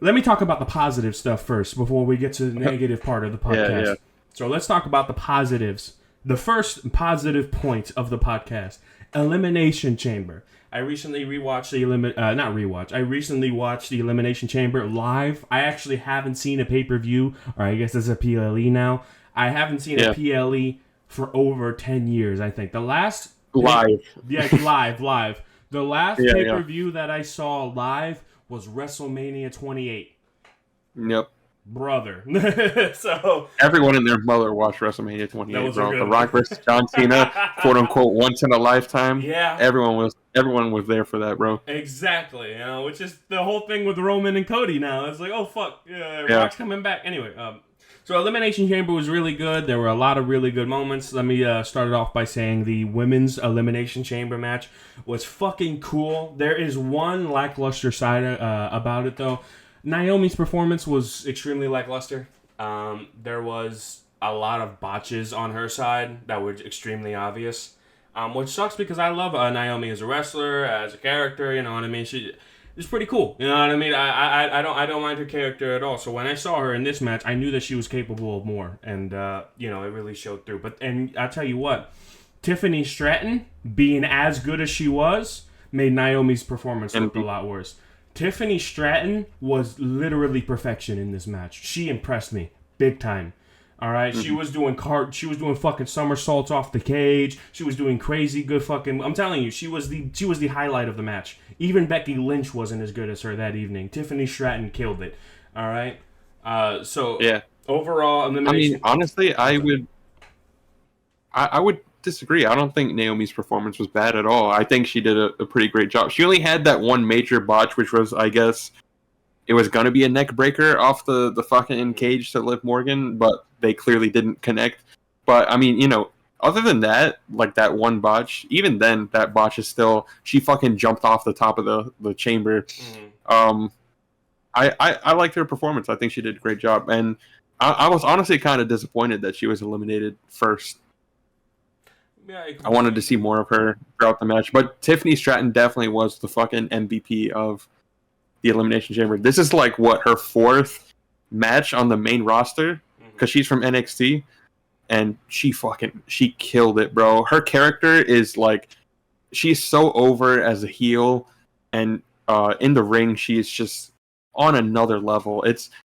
let me talk about the positive stuff first before we get to the negative part of the podcast. Yeah. So let's talk about the positives. The first positive point of the podcast: Elimination Chamber. I recently rewatched I recently watched the Elimination Chamber live. I actually haven't seen a pay-per-view, or I guess it's a PLE now. I haven't seen a PLE for over 10 years, I think. The last live. Live. The last pay-per-view that I saw live was WrestleMania 28. Yep. Brother. So everyone and their mother watched WrestleMania 28, bro. The Rock versus John Cena, quote unquote, once in a lifetime. Yeah. Everyone was there for that, bro. Exactly. You know, which is the whole thing with Roman and Cody now. It's like, oh fuck, Rock's coming back. Anyway, so Elimination Chamber was really good. There were a lot of really good moments. Let me start it off by saying the women's Elimination Chamber match was fucking cool. There is one lackluster side about it, though. Naomi's performance was extremely lackluster. There was a lot of botches on her side that were extremely obvious, which sucks because I love Naomi as a wrestler, as a character. You know what I mean? She's pretty cool. You know what I mean? I don't mind her character at all. So when I saw her in this match, I knew that she was capable of more, and it really showed through. And I tell you what, Tiffany Stratton being as good as she was made Naomi's performance look a lot worse. Tiffany Stratton was literally perfection in this match. She impressed me big time. All right, she was doing fucking somersaults off the cage. She was doing crazy good fucking. I'm telling you, she was the highlight of the match. Even Becky Lynch wasn't as good as her that evening. Tiffany Stratton killed it. All right. Overall, elimination. I mean, honestly, I would disagree. I don't think Naomi's performance was bad at all. I think she did a pretty great job. She only had that one major botch, which was, I guess, it was going to be a neck breaker off the fucking cage to Liv Morgan, but they clearly didn't connect. But, I mean, other than that, like that one botch, even then, that botch is still, she fucking jumped off the top of the chamber. I liked her performance. I think she did a great job. And I was honestly kind of disappointed that she was eliminated first. Yeah, I wanted to see more of her throughout the match. But Tiffany Stratton definitely was the fucking MVP of the Elimination Chamber. This is like, her fourth match on the main roster? Because she's from NXT. And she killed it, bro. Her character is like, she's so over as a heel. And in the ring, she is just on another level.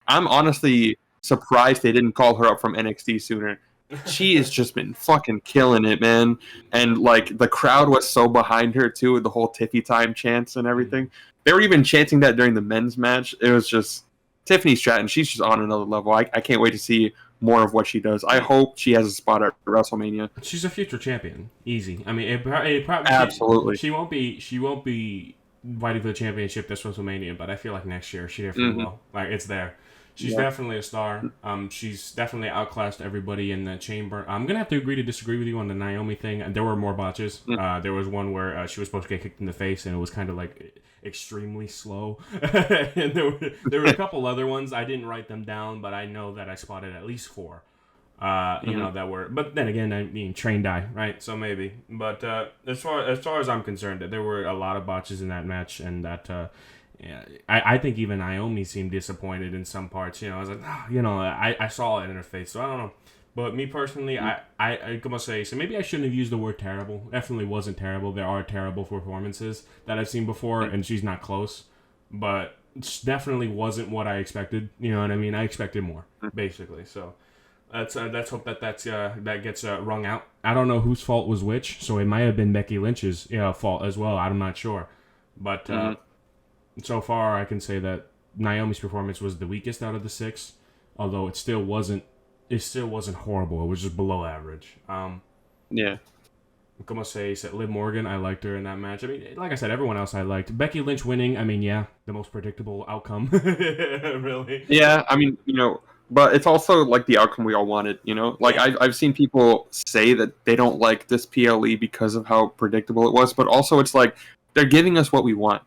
I'm honestly surprised they didn't call her up from NXT sooner. She has just been fucking killing it, man. And like the crowd was so behind her too, with the whole Tiffy time chants and everything. They were even chanting that during the men's match. It was just Tiffany Stratton. She's just on another level. I can't wait to see more of what she does. I hope she has a spot at WrestleMania. She's a future champion, easy. I mean, it probably absolutely. She won't be fighting for the championship this WrestleMania, but I feel like next year she definitely will. Like, it's there. She's definitely a star. She's definitely outclassed everybody in the chamber. I'm gonna have to agree to disagree with you on the Naomi thing. There were more botches. There was one where she was supposed to get kicked in the face, and it was kind of like extremely slow. And there were a couple other ones. I didn't write them down, but I know that I spotted at least 4. That were. But then again, I mean, trained eye, right? So maybe. But as far as I'm concerned, there were a lot of botches in that match, and that. Yeah, I think even Naomi seemed disappointed in some parts. I was like, I saw it in her face, so I don't know. But me personally, I'm gonna say, so maybe I shouldn't have used the word terrible. Definitely wasn't terrible. There are terrible performances that I've seen before, and she's not close. But it definitely wasn't what I expected. You know what I mean? I expected more, basically. So let's hope that gets wrung out. I don't know whose fault was which, so it might have been Becky Lynch's fault as well. I'm not sure, but. So far, I can say that Naomi's performance was the weakest out of the 6, although it still wasn't horrible. It was just below average. I'm gonna say Liv Morgan. I liked her in that match. I mean, like I said, everyone else I liked. Becky Lynch winning. I mean, the most predictable outcome. Really. Yeah, I mean, but it's also like the outcome we all wanted. Like I've seen people say that they don't like this PLE because of how predictable it was, but also it's like they're giving us what we want.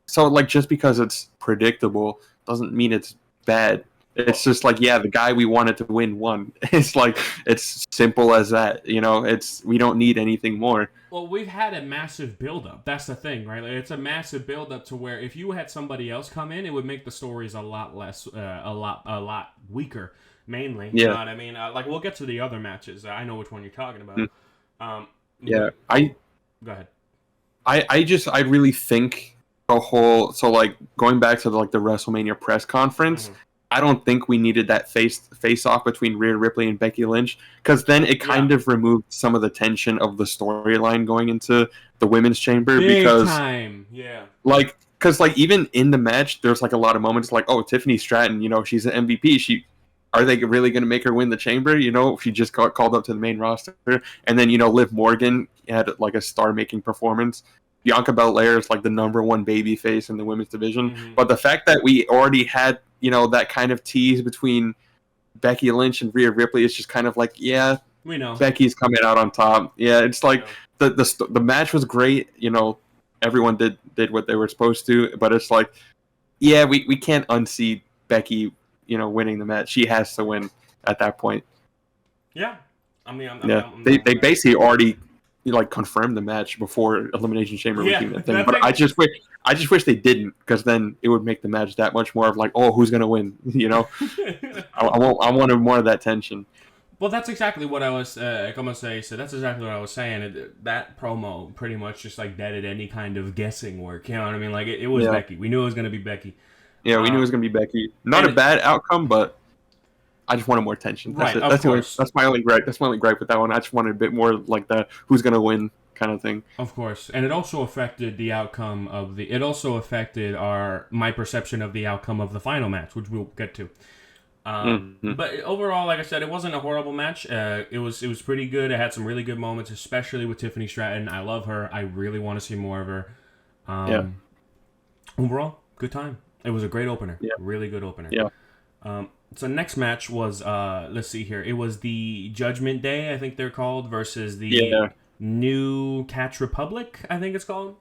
So, like, just because it's predictable doesn't mean it's bad. It's just like, yeah, the guy we wanted to win won. It's like, it's simple as that. We don't need anything more. Well, we've had a massive buildup. That's the thing, right? Like, it's a massive buildup to where if you had somebody else come in, it would make the stories a lot less, a lot weaker. Mainly, you know what I mean? Like, we'll get to the other matches. I know which one you're talking about. Yeah, go ahead. I really think the whole, so like going back to the WrestleMania press conference. I don't think we needed that face off between Rhea Ripley and Becky Lynch, because then it kind of removed some of the tension of the storyline going into the women's chamber. Big time, yeah. Because even in the match, there's like a lot of moments like, oh, Tiffany Stratton, she's an MVP. Are they really going to make her win the chamber? She just got called up to the main roster, and then Liv Morgan had like a star-making performance. Bianca Belair is like the #1 baby face in the women's division. But the fact that we already had, that kind of tease between Becky Lynch and Rhea Ripley is just kind of like, yeah, we know Becky's coming out on top. Yeah, it's like the match was great. Everyone did what they were supposed to, but it's like, yeah, we can't unseat Becky, winning the match. She has to win at that point. Yeah, I mean, they basically already confirmed the match before Elimination Chamber became a thing. But I just wish they didn't, because then it would make the match that much more of like, oh, who's gonna win? I wanted more of that tension. Well, that's exactly what I was gonna say. So that's exactly what I was saying. That promo pretty much just like deaded any kind of guessing work. You know what I mean? Like it was Becky. We knew it was gonna be Becky. Yeah, we knew it was gonna be Becky. Not a bad outcome, but I just wanted more tension. That's right, that's my only gripe. That's my only gripe with that one. I just wanted a bit more like the who's gonna win kind of thing. Of course, and it also affected the outcome of the. It also affected my perception of the outcome of the final match, which we'll get to. But overall, like I said, it wasn't a horrible match. It was pretty good. It had some really good moments, especially with Tiffany Stratton. I love her. I really want to see more of her. Overall, good time. It was a great opener. Yeah. Really good opener. Yeah. So next match was, let's see here. It was the Judgment Day, I think they're called, versus the New Catch Republic, I think it's called.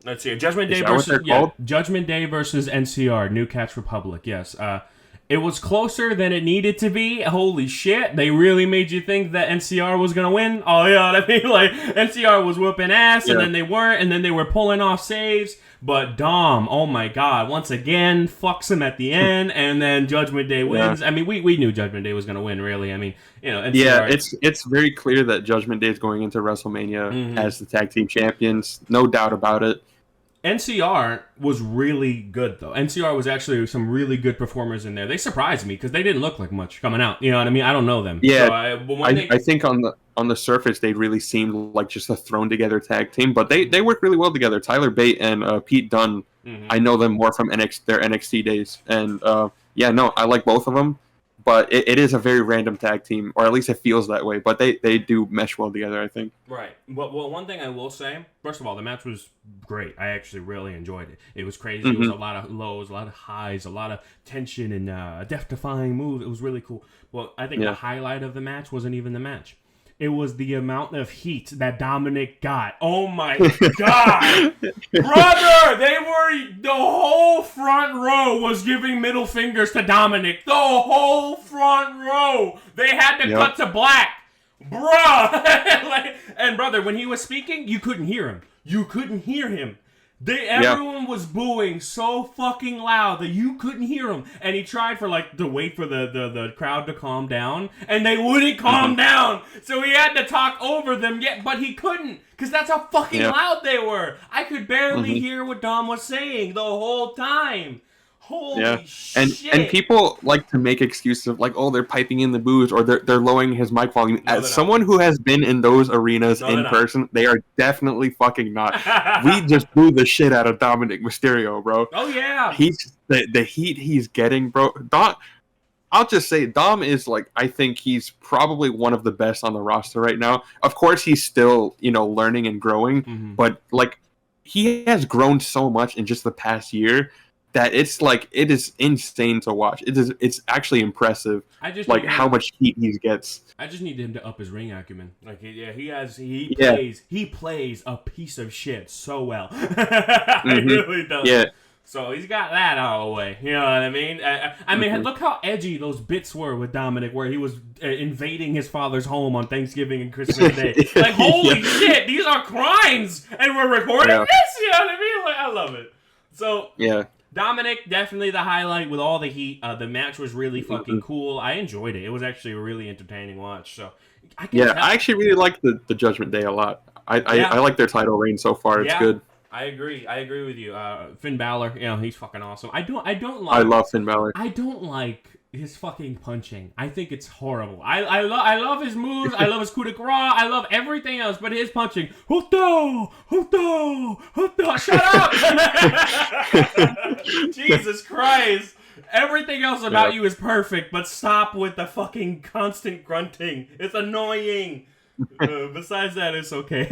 Let's see. Judgment Day versus Judgment Day versus NCR, New Catch Republic. Yes. It was closer than it needed to be. Holy shit. They really made you think that NCR was going to win. Oh, yeah. I mean, like, NCR was whooping ass, and then they weren't, and then they were pulling off saves. But Dom, oh my god, once again, fucks him at the end, and then Judgment Day wins. I mean, we knew Judgment Day was going to win, really. I mean, NCR... Yeah, it's very clear that Judgment Day is going into WrestleMania as the tag team champions. No doubt about it. NCR was really good, though. NCR was actually some really good performers in there. They surprised me because they didn't look like much coming out. You know what I mean? I don't know them. Yeah, so I think on the surface they really seemed like just a thrown together tag team, but they work really well together. Tyler Bate and Pete Dunne, I know them more from their NXT days, and I like both of them. But it is a very random tag team, or at least it feels that way. But they do mesh well together, I think. Right. Well, one thing I will say, first of all, the match was great. I actually really enjoyed it. It was crazy. It was a lot of lows, a lot of highs, a lot of tension, and a death-defying move. It was really cool. Well, I think the highlight of the match wasn't even the match. It was the amount of heat that Dominic got. Oh my god! Brother! The whole front row was giving middle fingers to Dominic. The whole front row! They had to cut to black. Bruh! And brother, when he was speaking, you couldn't hear him. You couldn't hear him. Everyone was booing so fucking loud that you couldn't hear him. And he tried to wait for the crowd to calm down, and they wouldn't calm down. So he had to talk over them, but he couldn't, because that's how fucking loud they were. I could barely hear what Dom was saying the whole time. Holy shit. And people like to make excuses of they're piping in the boos, or they're lowering his mic volume. As someone who has been in those arenas in person, they are definitely fucking not. We just blew the shit out of Dominic Mysterio, bro. Oh yeah. He's the heat he's getting, bro. I'll just say Dom is I think he's probably one of the best on the roster right now. Of course he's still, learning and growing, but he has grown so much in just the past year that it is insane to watch. It's actually impressive. How much heat he gets. I just need him to up his ring acumen. He plays a piece of shit so well. He really does. Yeah. So he's got that out of the way. You know what I mean? I mean, look how edgy those bits were with Dominic, where he was invading his father's home on Thanksgiving and Christmas Day. Like, holy shit, these are crimes, and we're recording this. You know what I mean? Like, I love it. So Dominic, definitely the highlight with all the heat. The match was really fucking cool. I enjoyed it. It was actually a really entertaining watch. So I actually really like the Judgment Day a lot. I like their title reign so far. It's good. I agree with you. Finn Balor, you know, he's fucking awesome. I love Finn Balor. I don't like his fucking punching. I think it's horrible. I love his moves. I love his coup de grace. I love everything else, but his punching. Huto! Shut up! Jesus Christ! Everything else about you is perfect, but stop with the fucking constant grunting. It's annoying. Besides that, it's okay.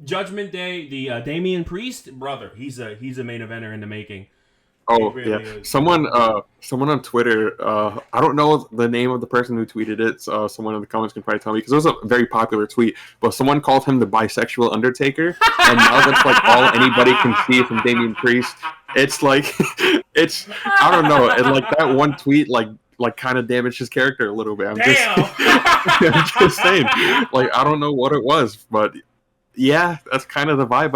Judgment Day, the Damian Priest brother. He's a main eventer in the making. Oh really is. Someone on Twitter. I don't know the name of the person who tweeted it. So someone in the comments can probably tell me because it was a very popular tweet. But someone called him the bisexual Undertaker, and now that's like all anybody can see from Damian Priest. It's like it's I don't know. And like that one tweet like kind of damaged his character a little bit. I'm just saying. Like I don't know what it was, but. Yeah, that's kind of the vibe.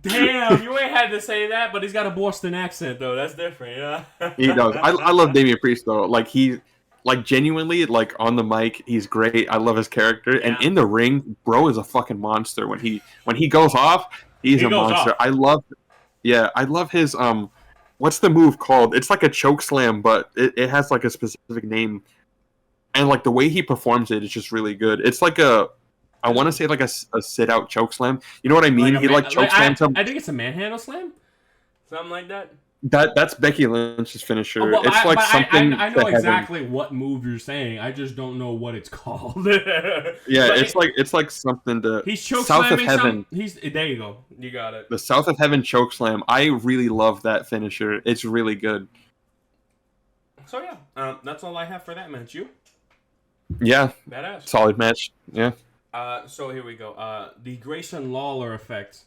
Damn, you ain't had to say that, but he's got a Boston accent though. That's different, yeah. He does. I love Damian Priest though. Like he, like genuinely, like on the mic, he's great. I love his character, and in the ring, bro is a fucking monster. When he goes off, he's a monster. I love his what's the move called? It's like a choke slam, but it has like a specific name, and like the way he performs it is just really good. It's like I want to say like a sit-out choke slam. You know what I mean? He choke slams him. I think it's a manhandle slam, something like that. That's Becky Lynch's finisher. Oh, well, it's something. I know exactly what move you're saying. I just don't know what it's called. Yeah, it's like something to. He's choke South of Heaven. There you go. You got it. The South of Heaven choke slam. I really love that finisher. It's really good. So yeah, that's all I have for that match. You? Yeah. Badass. Solid match. Yeah. So here we go. The Grayson Lawler effect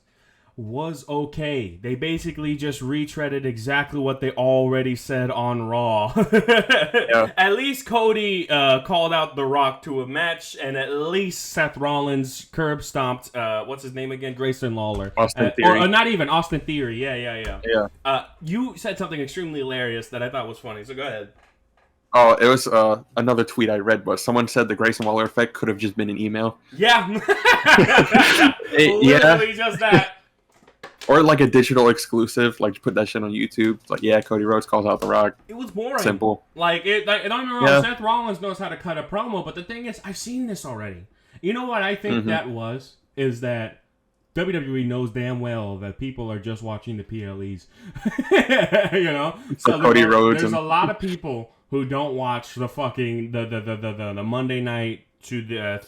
was okay. They basically just retreaded exactly what they already said on Raw. At least Cody called out The Rock to a match, and at least Seth Rollins curb stomped, what's his name again? Grayson Lawler. Austin Theory. Or not even, Austin Theory. Yeah. You said something extremely hilarious that I thought was funny, so go ahead. Oh, it was another tweet I read, but someone said the Grayson Waller effect could have just been an email. Yeah. Literally just that. Or like a digital exclusive, like put that shit on YouTube. It's like, yeah, Cody Rhodes calls out The Rock. It was boring. Simple. Like, don't get me wrong, Seth Rollins knows how to cut a promo, but the thing is, I've seen this already. You know what I think that was? Is that WWE knows damn well that people are just watching the PLEs. You know? So Cody Rhodes. There's a lot of people who don't watch the fucking the Monday night to the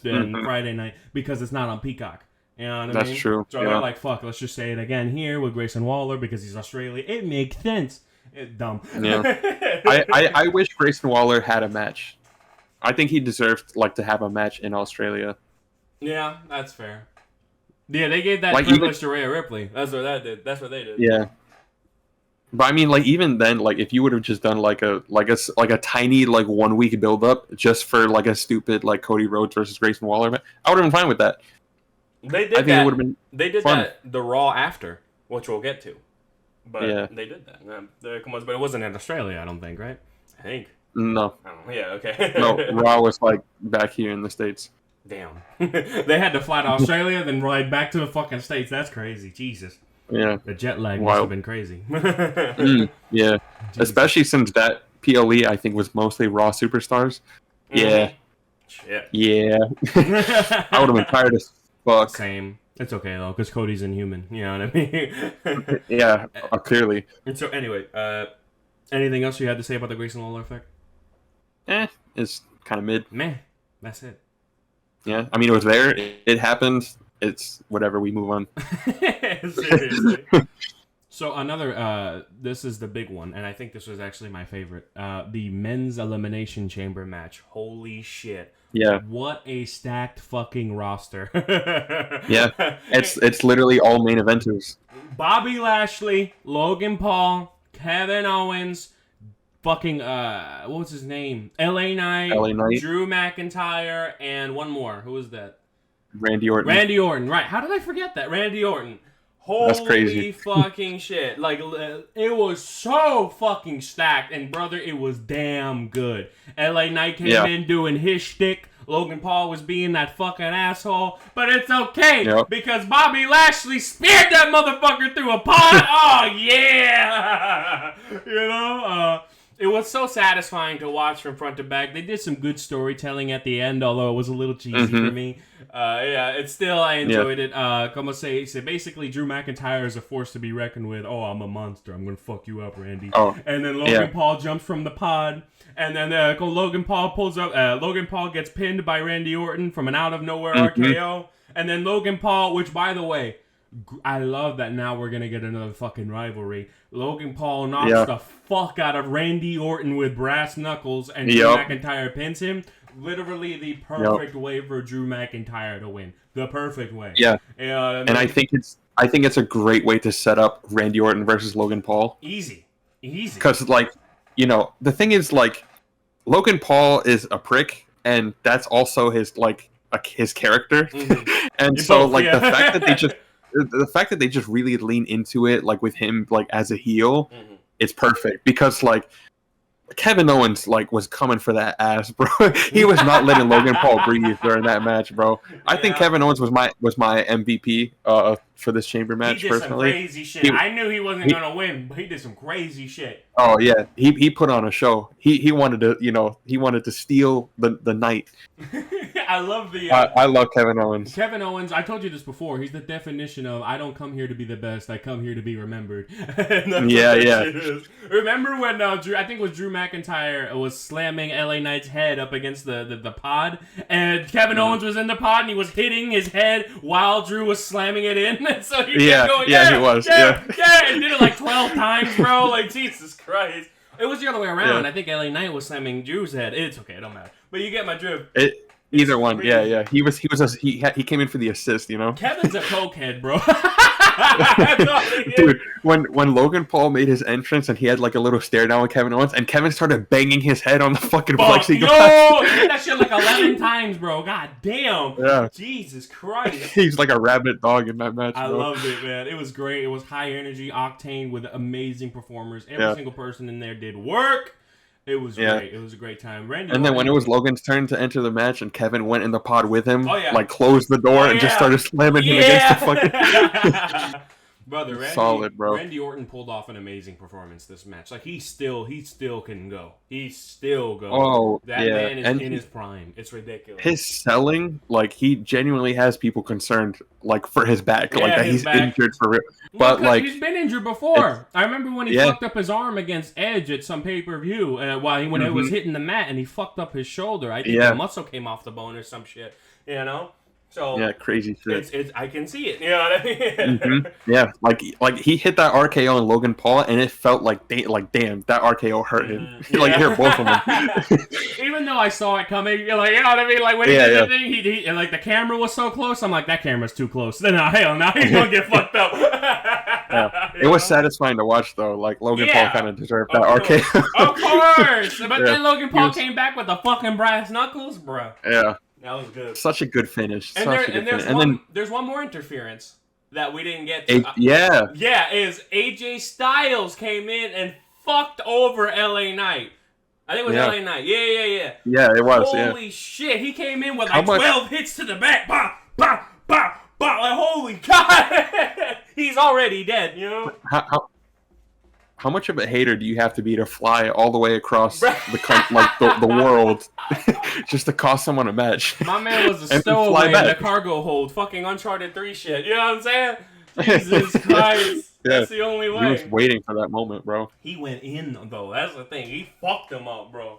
Friday night because it's not on Peacock. You know what I mean? That's true. So they're like, fuck, let's just say it again here with Grayson Waller because he's Australian. It makes sense. It's dumb. Yeah. I wish Grayson Waller had a match. I think he deserved to have a match in Australia. Yeah, that's fair. Yeah, they gave that privilege to Rhea Ripley. That's what that did. That's what they did. Yeah. But I mean, even then, if you would have just done a tiny 1 week build up just for a stupid Cody Rhodes versus Grayson Waller, I would have been fine with that. They did that. It would have been fun. That the Raw after, which we'll get to. But they did that. But it wasn't in Australia, I don't think, right? I think. No. Oh, yeah. Okay. No, Raw was back here in the States. Damn. They had to fly to Australia, then ride back to the fucking States. That's crazy. Jesus. Yeah. The jet lag must have been crazy. Yeah. Jesus. Especially since that PLE, I think, was mostly Raw superstars. Yeah. Shit. Yeah. I would have been tired as fuck. Same. It's okay, though, because Cody's inhuman. You know what I mean? Yeah, clearly. And so, anyway, anything else you had to say about the Grayson Lawler effect? It's kind of mid. Meh. That's it. Yeah. I mean, it was there. It happened. It's whatever. We move on. Seriously. So another, this is the big one, and I think this was actually my favorite. The men's elimination chamber match. Holy shit! Yeah, What a stacked fucking roster. yeah. It's literally all main eventers. Bobby Lashley, Logan Paul, Kevin Owens, fucking what was his name? LA Knight, LA Knight, Drew McIntyre, and one more. Who was that? Randy Orton. Randy Orton, right. How did I forget that? Randy Orton. That's Holy crazy. fucking shit. Like, it was so fucking stacked. And, brother, it was damn good. LA Knight came in doing his shtick. Logan Paul was being that fucking asshole. But it's okay. Because Bobby Lashley speared that motherfucker through a pod. Oh, yeah. You know? It was so satisfying to watch from front to back. They did some good storytelling at the end, although it was a little cheesy for me. Yeah, it's still, I enjoyed it. Como say, basically Drew McIntyre is a force to be reckoned with. Oh, I'm a monster. I'm going to fuck you up, Randy. Oh, and then Logan Paul jumps from the pod. And then Logan Paul pulls up. Logan Paul gets pinned by Randy Orton from an out-of-nowhere RKO. And then Logan Paul, which, by the way, I love that now we're going to get another fucking rivalry. Logan Paul knocks the fuck out of Randy Orton with brass knuckles, and Drew McIntyre pins him. Literally the perfect way for Drew McIntyre to win. The perfect way. Yeah. You know what I mean? And I think it's a great way to set up Randy Orton versus Logan Paul. Easy. Because, like, you know, the thing is, like, Logan Paul is a prick, and that's also his, like, his character. And so, both, like, the fact that they just really lean into it, like, with him, like, as a heel, it's perfect. Because, like, Kevin Owens, like, was coming for that ass, bro. He was not letting Logan Paul breathe during that match, bro. I think Kevin Owens was my MVP for this chamber match. He did personally, some crazy shit. I knew he wasn't gonna win, but he did some crazy shit. Oh yeah, he put on a show. He wanted to steal the night. I love the. I love Kevin Owens. Kevin Owens, I told you this before. He's the definition of I don't come here to be the best. I come here to be remembered. Yeah. Remember when Drew? I think it was Drew McIntyre was slamming LA Knight's head up against the pod, and Kevin Owens was in the pod and he was hitting his head while Drew was slamming it in. So he kept going, he was. And did it like 12 times, bro. Like Jesus Christ. It was the other way around. I think LA Knight was slamming Drew's head. It's okay, it don't matter. But you get my drift. Either one, yeah. He came in for the assist, you know. Kevin's a cokehead, bro. Dude, when Logan Paul made his entrance and he had like a little stare down with Kevin Owens, and Kevin started banging his head on the fucking plexiglass. He did that shit like 11 times, bro. God damn. Yeah. Jesus Christ. He's like a rabid dog in that match. I bro. loved it, man. It was great. It was high energy, octane with amazing performers. Every single person in there did work. It was great. It was a great time. Then when it was Logan's turn to enter the match and Kevin went in the pod with him, like closed the door and just started slamming him against the fucking... Brother, solid, bro. Randy Orton pulled off an amazing performance this match. Like he still can go. He still goes. Oh, that man is in his prime. It's ridiculous. His selling, like he genuinely has people concerned, like for his back, like that he's injured for real. But like he's been injured before. I remember when he fucked up his arm against Edge at some pay-per-view when it was hitting the mat and he fucked up his shoulder. I think the muscle came off the bone or some shit. You know. So crazy shit. It's I can see it. You know what I mean? Yeah, like he hit that RKO on Logan Paul, and it felt like damn, that RKO hurt him. Like it hurt both of them. Even though I saw it coming, like you know what I mean? Like when he did the thing, he and like the camera was so close. I'm like, that camera's too close. Then hell no, he's gonna get fucked up. It was satisfying to watch though. Like Logan Paul kind of deserved that RKO. Of course, but then Logan Paul came back with the fucking brass knuckles, bro. Yeah. That was good. Such a good finish. There's one more interference that we didn't get to. Is AJ Styles came in and fucked over LA Knight. I think it was LA Knight. Yeah. Yeah, it was. Holy shit. He came in with like 12 hits to the back. Bah, bah, bah, bah. Like, holy God. He's already dead, you know? How much of a hater do you have to be to fly all the way across the world just to cost someone a match? My man was a stowaway in the cargo hold, fucking Uncharted 3 shit. You know what I'm saying? Jesus Christ. That's the only way. He was waiting for that moment, bro. He went in, though. That's the thing. He fucked him up, bro.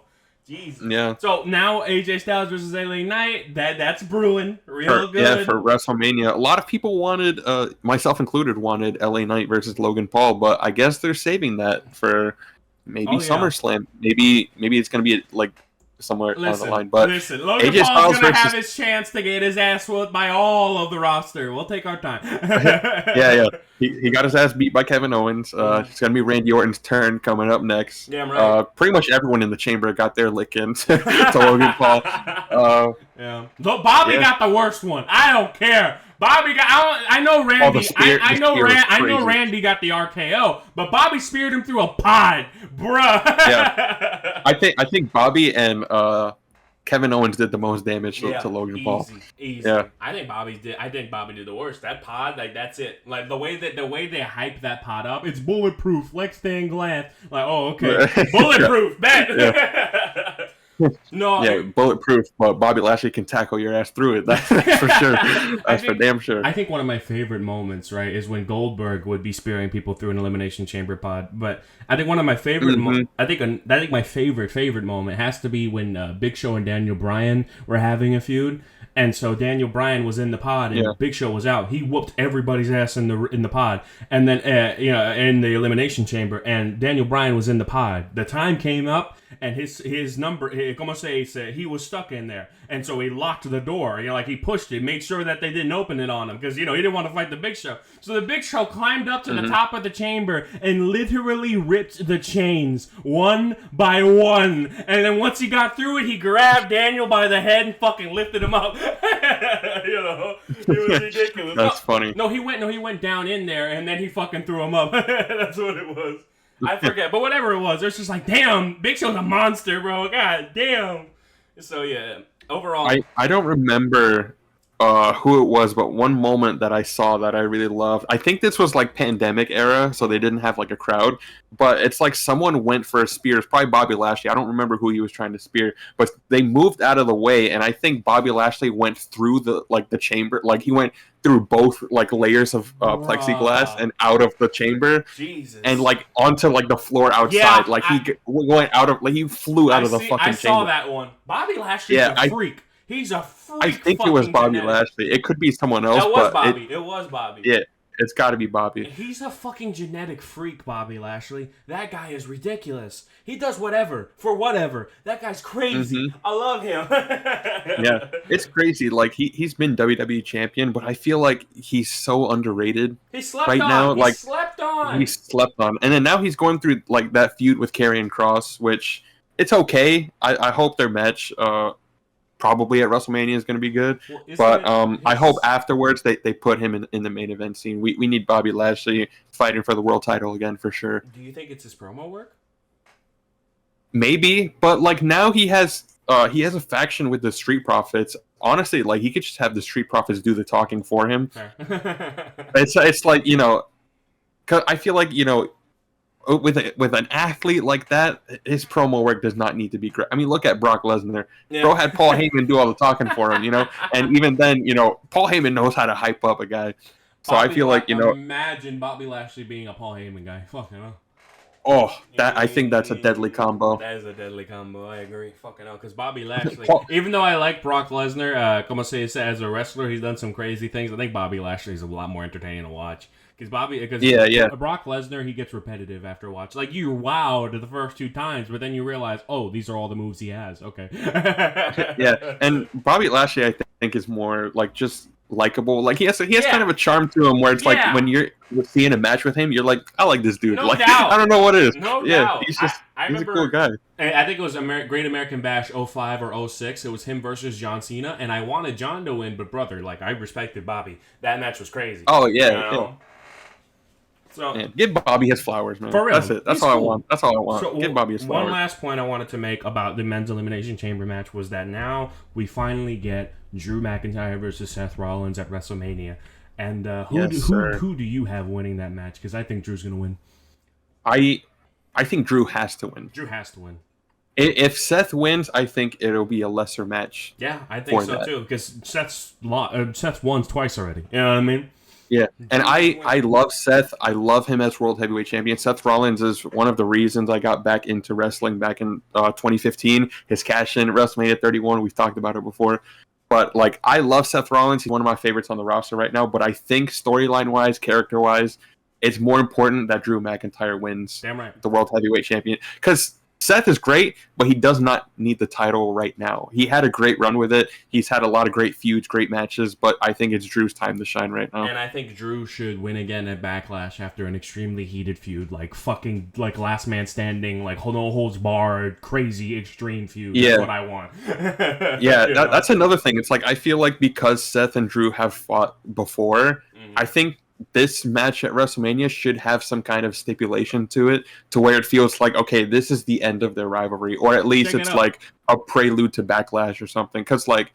Jesus. Yeah. So now AJ Styles versus LA Knight, that's brewing real good. Yeah, for WrestleMania. A lot of people wanted, myself included, wanted LA Knight versus Logan Paul, but I guess they're saving that for maybe SummerSlam. Maybe it's gonna be like somewhere down the line. But Logan AJ Paul's Styles gonna have his chance to get his ass whooped by all of the roster. We'll take our time. yeah. He got his ass beat by Kevin Owens. It's gonna be Randy Orton's turn coming up next. Yeah, right. Pretty much everyone in the chamber got their lick in to Logan Paul. Yeah. So Bobby got the worst one. I don't care. Bobby got. I know Randy. I know Randy got the RKO, but Bobby speared him through a pod, bruh. Yeah. I think Bobby and Kevin Owens did the most damage to Logan Paul. Easy. Yeah. I think Bobby did the worst. That pod, like that's it. Like the way they hype that pod up, it's bulletproof, like stained glass. Like, oh, okay, bulletproof, bet. Yeah. No, yeah, bulletproof, but Bobby Lashley can tackle your ass through it. That's for sure. That's for damn sure. I think one of my favorite moments, right, is when Goldberg would be spearing people through an elimination chamber pod. But I think one of my favorite, I think my favorite moment has to be when Big Show and Daniel Bryan were having a feud. And so Daniel Bryan was in the pod, and Big Show was out. He whooped everybody's ass in the pod, and then in the elimination chamber. And Daniel Bryan was in the pod. The time came up, and his number, como se dice, he was stuck in there, and so he locked the door. Like he pushed it, made sure that they didn't open it on him because he didn't want to fight the Big Show. So the Big Show climbed up to the top of the chamber and literally ripped the chains one by one. And then once he got through it, he grabbed Daniel by the head and fucking lifted him up. It was ridiculous. That's funny. No, he went down in there and then he fucking threw him up. That's what it was. I forget, but whatever it was, it's just like, damn, Big Show's a monster, bro. God damn. So yeah, overall, I don't remember who it was, but one moment that I saw that I really loved. I think this was like pandemic era, so they didn't have like a crowd. But it's like someone went for a spear. It's probably Bobby Lashley. I don't remember who he was trying to spear, but they moved out of the way, and I think Bobby Lashley went through the chamber. Like he went through both like layers of plexiglass and out of the chamber. Jesus. And like onto like the floor outside. He went out of he flew out of the fucking chamber. I saw that one. Bobby Lashley's a freak. He's a freak. I think it was Bobby Lashley. It could be someone else. It was Bobby. Yeah, it's got to be Bobby. He's a fucking genetic freak, Bobby Lashley. That guy is ridiculous. He does whatever for whatever. That guy's crazy. I love him. Yeah, it's crazy. Like he's been WWE champion, but I feel like he's so underrated. He slept right on. now. He slept on. He slept on, and then now he's going through like that feud with Karrion Kross, which it's okay. I hope their match. Probably at WrestleMania is going to be good, but I hope afterwards they put him in the main event scene. We need Bobby Lashley fighting for the world title again for sure. Do you think it's his promo work? Maybe, but like now he has a faction with the Street Profits. Honestly, like he could just have the Street Profits do the talking for him. It's like 'cause I feel like with an athlete like that, his promo work does not need to be great. I mean, look at Brock Lesnar. Yeah. Bro had Paul Heyman do all the talking for him, and even then, Paul Heyman knows how to hype up a guy. So I feel like, imagine Bobby Lashley being a Paul Heyman guy. Fucking hell. Oh, I think that's a deadly combo. That is a deadly combo. I agree. Fucking hell, because Bobby Lashley, even though I like Brock Lesnar, como se dice, as a wrestler, he's done some crazy things. I think Bobby Lashley is a lot more entertaining to watch. Because Brock Lesnar, he gets repetitive after a watch. Like, you wowed the first 2 times, but then you realize, oh, these are all the moves he has. Okay. Yeah, and Bobby Lashley, I think, is more, like, just likable. Like, he has kind of a charm to him where it's like, when you're seeing a match with him, you're like, I like this dude. No like, doubt. I don't know what it is. No doubt. He's just, he's a remember, cool guy. I think it was Great American Bash 05 or 06. It was him versus John Cena, and I wanted John to win, but brother, like, I respected Bobby. That match was crazy. Oh, yeah. So give Bobby his flowers, man. For real. That's it. That's all cool. That's all I want. So, give Bobby his flowers. One last point I wanted to make about the men's elimination chamber match was that now we finally get Drew McIntyre versus Seth Rollins at WrestleMania. And who do you have winning that match? Because I think Drew's going to win. I think Drew has to win. Drew has to win. If Seth wins, I think it'll be a lesser match. Yeah, I think so too. Because Seth won twice already. You know what I mean? Yeah, and Drew should I win. love Seth. I love him as world heavyweight champion. Seth Rollins is one of the reasons I got back into wrestling back in 2015. His cash in at WrestleMania 31. We've talked about it before, but like I love Seth Rollins. He's one of my favorites on the roster right now. But I think storyline wise, character wise, it's more important that Drew McIntyre wins Damn right. the world heavyweight champion because Seth is great, but he does not need the title right now. He had a great run with it. He's had a lot of great feuds, great matches, but I think it's Drew's time to shine right now. And I think Drew should win again at Backlash after an extremely heated feud, like fucking like last man standing, like no holds barred, crazy extreme feud. Yeah. That's what I want. Yeah, that's another thing. It's like I feel like because Seth and Drew have fought before, I think this match at WrestleMania should have some kind of stipulation to it to where it feels like, okay, this is the end of their rivalry, or at least it's like a prelude to Backlash or something. Because, like,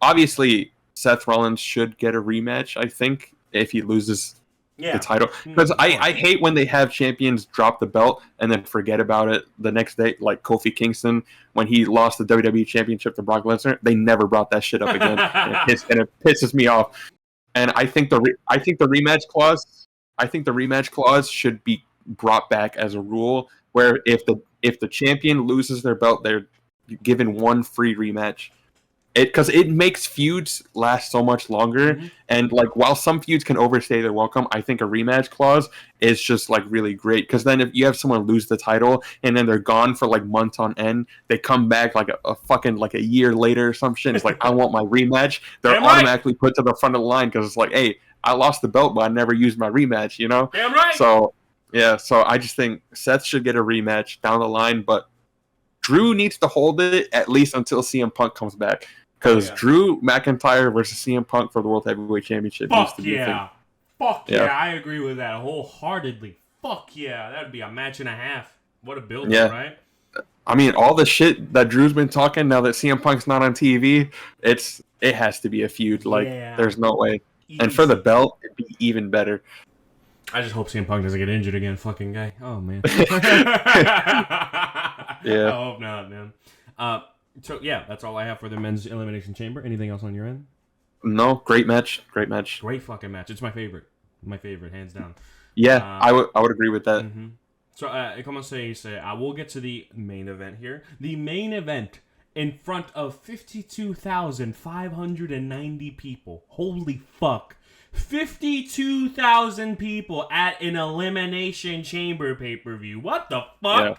obviously, Seth Rollins should get a rematch, I think, if he loses the title. Because I hate when they have champions drop the belt and then forget about it the next day, like Kofi Kingston, when he lost the WWE Championship to Brock Lesnar. They never brought that shit up again, and it pisses me off. And I think the rematch clause should be brought back as a rule where if the champion loses their belt, they're given one free rematch. Because it makes feuds last so much longer, and like while some feuds can overstay their welcome, I think a rematch clause is just like really great. Because then if you have someone lose the title and then they're gone for like months on end, they come back like a fucking like a year later or some shit. It's like I want my rematch. They're automatically put to the front of the line because it's like, hey, I lost the belt, but I never used my rematch. You know? Damn right. So yeah, so I just think Seth should get a rematch down the line, but Drew needs to hold it at least until CM Punk comes back. Because Drew McIntyre versus CM Punk for the World Heavyweight Championship needs to be a thing. Fuck yeah, I agree with that wholeheartedly. Fuck yeah, that would be a match and a half. What a build, right? I mean, all the shit that Drew's been talking now that CM Punk's not on TV, it has to be a feud. Like, there's no way. Easy. And for the belt, it'd be even better. I just hope CM Punk doesn't get injured again, fucking guy. Oh, man. Yeah. I hope not, man. So, yeah, that's all I have for the men's Elimination Chamber. Anything else on your end? No, great match. Great match. Great fucking match. It's my favorite. My favorite, hands down. Yeah, I would agree with that. Mm-hmm. So, como se dice, I will get to the main event here. The main event in front of 52,590 people. Holy fuck. 52,000 people at an Elimination Chamber pay-per-view. What the fuck? Yeah.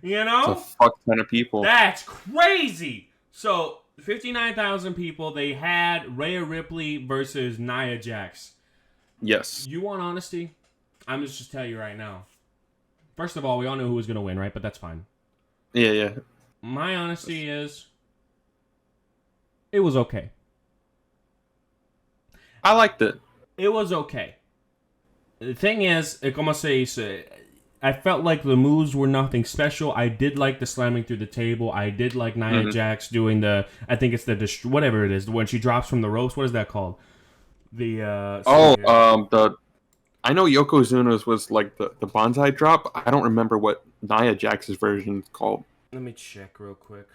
You know? It's a fuck ton of people. That's crazy. So, 59,000 people. They had Rhea Ripley versus Nia Jax. Yes. You want honesty? I'm just tell you right now. First of all, we all know who was going to win, right? But that's fine. Yeah. My honesty is, it was okay. I liked it. It was okay. The thing is, como se dice, I felt like the moves were nothing special. I did like the slamming through the table. I did like Nia Jax doing the, I think it's the, whatever it is, when she drops from the ropes. What is that called? I know Yokozuna's was like the bonsai drop. I don't remember what Nia Jax's version is called. Let me check real quick.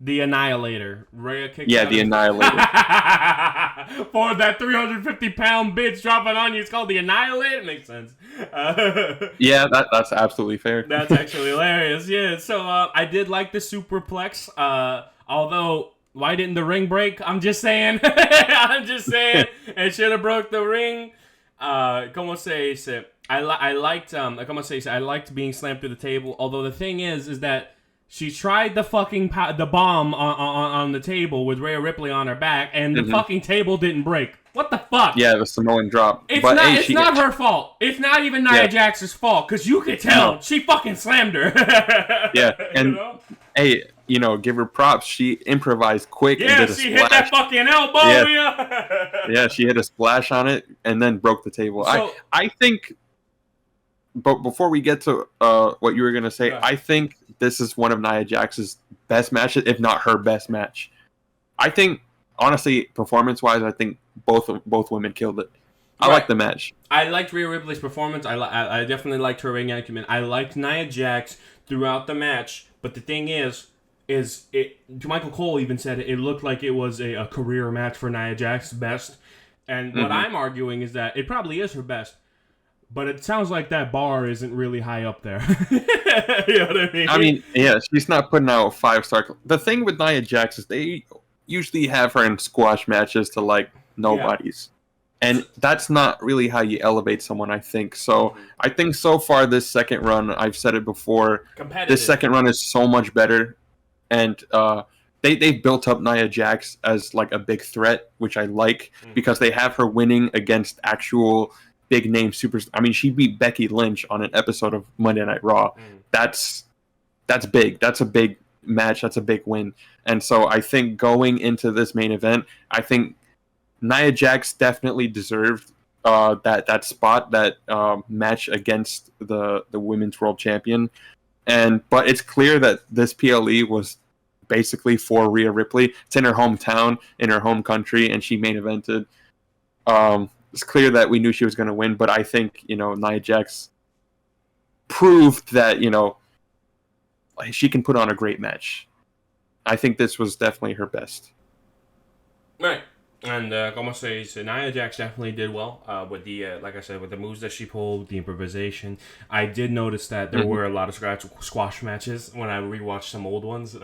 The Annihilator. Rhea kicks out the Annihilator. For that 350-pound bitch dropping on you, it's called the Annihilator? Makes sense. Yeah, that's absolutely fair. That's actually hilarious. Yeah, so I did like the superplex. Although, why didn't the ring break? I'm just saying. It should have broke the ring. Como se dice? I liked being slammed through the table. Although the thing is that she tried the fucking the bomb on the table with Rhea Ripley on her back, and the fucking table didn't break. What the fuck? Yeah, the Samoan drop. It's not her fault. It's not even Nia Jax's fault, because you could tell she fucking slammed her. Yeah, and hey, give her props. She improvised quick and did a splash. Yeah, she hit that fucking elbow. Yeah, she hit a splash on it and then broke the table. So, I think, but before we get to what you were going to say, I think this is one of Nia Jax's best matches, if not her best match. I think, honestly, performance-wise, I think both women killed it. I like the match. I liked Rhea Ripley's performance. I definitely liked her ring acumen. I liked Nia Jax throughout the match. But the thing is Michael Cole even said it looked like it was a career match for Nia Jax best. And what I'm arguing is that it probably is her best, but it sounds like that bar isn't really high up there. You know what I mean? I mean, yeah, she's not putting out 5-star. The thing with Nia Jax is they usually have her in squash matches to like nobodies. And that's not really how you elevate someone, I think. So I think so far this second run, I've said it before, this second run is so much better. And they've built up Nia Jax as like a big threat, which I like, because they have her winning against actual big name superstars. I mean, she beat Becky Lynch on an episode of Monday Night Raw. That's big. That's a big match. That's a big win. And so I think going into this main event, I think Nia Jax definitely deserved that spot, that match against the women's world champion. But it's clear that this PLE was basically for Rhea Ripley. It's in her hometown, in her home country, and she main evented. It's clear that we knew she was going to win, but I think, Nia Jax proved that, she can put on a great match. I think this was definitely her best. Right. And como se dice, Nia Jax definitely did well with the, like I said, with the moves that she pulled, the improvisation. I did notice that there were a lot of squash matches when I rewatched some old ones,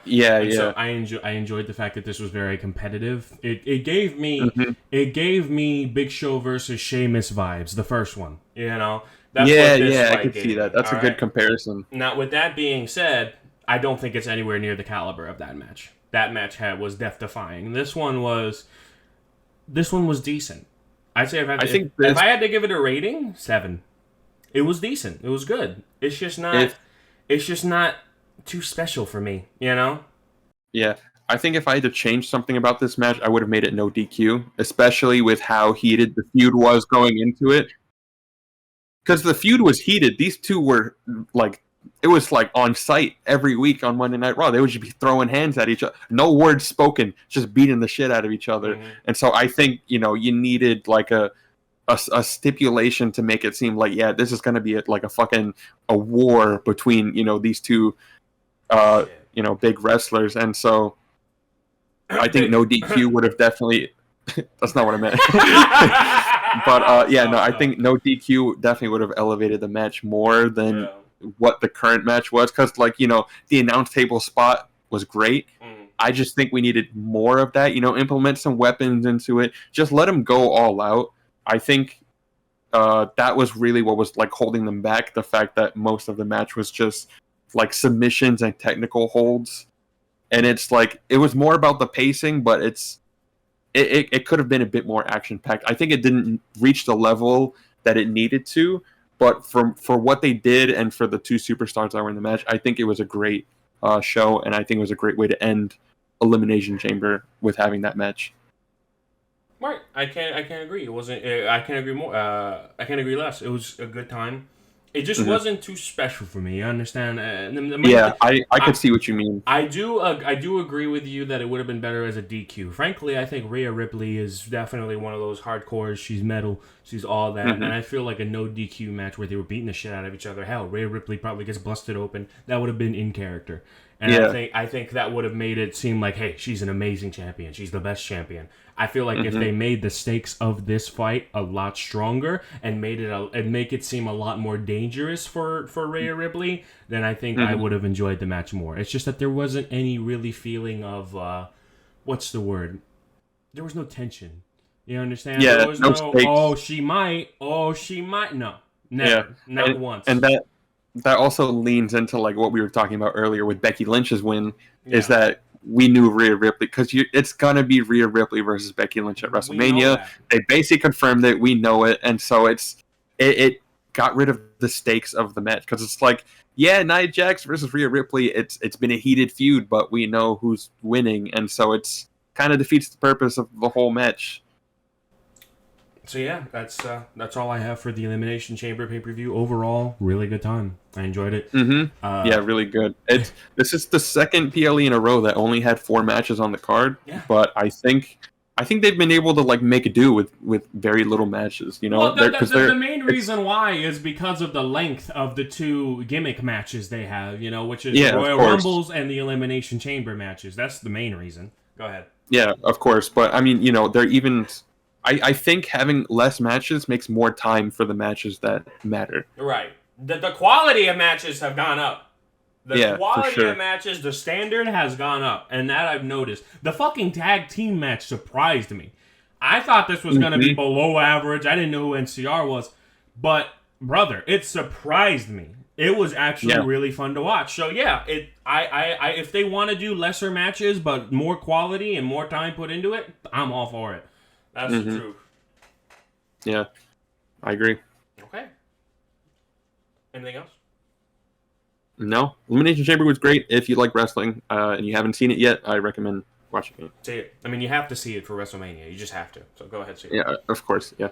Yeah. So I enjoyed the fact that this was very competitive. It gave me Big Show versus Sheamus vibes, the first one, That's I could see that. That's a good comparison. Now, with that being said, I don't think it's anywhere near the caliber of that match. That match was death-defying. This one was decent. I'd say if I had to give it a rating, 7. It was decent. It was good. It's just not too special for me, Yeah. I think if I had to change something about this match, I would have made it no DQ, especially with how heated the feud was going into it. Because the feud was heated. These two were it was on site every week on Monday Night Raw. They would just be throwing hands at each other. No words spoken, just beating the shit out of each other. And so I think, you needed a stipulation to make it seem like, this is going to be a war between, these two, big wrestlers. And so I think no DQ would have definitely, that's not what I meant. But I think no DQ definitely would have elevated the match more than what the current match was, because the announce table spot was great. I just think we needed more of that, implement some weapons into it, just let them go all out. I think that was really what was holding them back, the fact that most of the match was just submissions and technical holds, and it's it was more about the pacing, but it could have been a bit more action packed. I think it didn't reach the level that it needed to. But for what they did and for the two superstars that were in the match, I think it was a great show, and I think it was a great way to end Elimination Chamber with having that match. Right, I can't agree. It wasn't. I can't agree more. I can't agree less. It was a good time. It just wasn't too special for me. You understand? I could see what you mean. I do agree with you that it would have been better as a DQ. Frankly, I think Rhea Ripley is definitely one of those hardcores. She's metal. She's all that. And I feel like a no DQ match where they were beating the shit out of each other. Hell, Rhea Ripley probably gets busted open. That would have been in character. And I think that would have made it seem like, hey, she's an amazing champion. She's the best champion. I feel like if they made the stakes of this fight a lot stronger and make it seem a lot more dangerous for Rhea Ripley, then I think I would have enjoyed the match more. It's just that there wasn't any really feeling of what's the word? There was no tension. You understand? Yeah, there was no stakes. Oh, she might. No, never, not once. And that also leans into what we were talking about earlier with Becky Lynch's win, is that we knew Rhea Ripley, because it's gonna be Rhea Ripley versus Becky Lynch at WrestleMania. They basically confirmed it. We know it, and so it got rid of the stakes of the match, because it's Nia Jax versus Rhea Ripley. It's been a heated feud, but we know who's winning, and so it's kind of defeats the purpose of the whole match. So yeah, that's all I have for the Elimination Chamber pay-per-view. Overall, really good time. I enjoyed it. Really good. This is the second PLE in a row that only had 4 matches on the card. Yeah. But I think they've been able to make a do with very little matches. Well, the main reason why is because of the length of the 2 gimmick matches they have. Which is the Royal Rumbles and the Elimination Chamber matches. That's the main reason. Go ahead. Yeah, of course. But I mean, they're even I think having less matches makes more time for the matches that matter. Right. The quality of matches have gone up. The For quality sure. of matches, the standard has gone up, and that I've noticed. The fucking tag team match surprised me. I thought this was going to be below average. I didn't know who NCR was. But, brother, it surprised me. It was actually really fun to watch. So, yeah, if they want to do lesser matches, but more quality and more time put into it, I'm all for it. That's the truth. Yeah, I agree. Okay. Anything else? No, Elimination Chamber was great. If you like wrestling and you haven't seen it yet, I recommend watching it. See it. I mean, you have to see it for WrestleMania. You just have to. So go ahead, see it. Yeah, of course. Yeah.